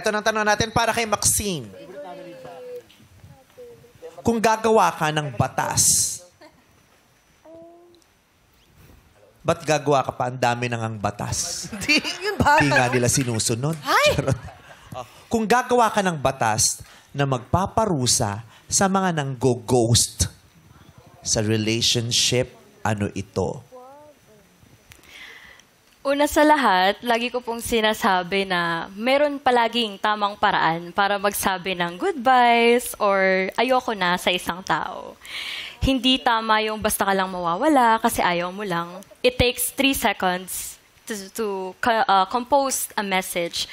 Ito ng tanong natin para kay Maxine. Kung gagawa ka ng batas, ba't gagawa ka pa? Ang dami nang ang batas. Yun ba? Di nga nila sinusunod. Charot. Kung gagawa ka ng batas na magpaparusa sa mga nanggo-ghost sa relationship, ano ito? Una sa lahat, lagi ko pong sinasabi na meron palaging tamang paraan para magsabi ng goodbyes or ayoko na sa isang tao. Hindi tama yung basta ka lang mawawala kasi ayaw mo lang. It takes 3 seconds to compose a message.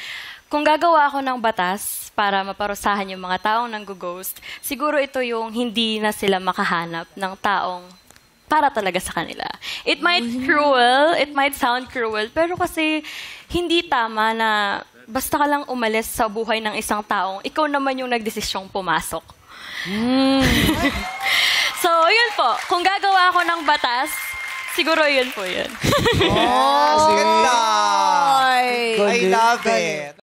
Kung gagawa ako ng batas para maparusahan yung mga taong nanggo-ghost, siguro ito yung hindi na sila makahanap ng taong para talaga sa kanila. It might sound cruel, pero kasi hindi tama na basta ka lang umalis sa buhay ng isang taong, ikaw naman yung nagdesisyong pumasok. So, yun po. Kung gagawa ako ng batas, siguro yun po yun. Ganda! I love it.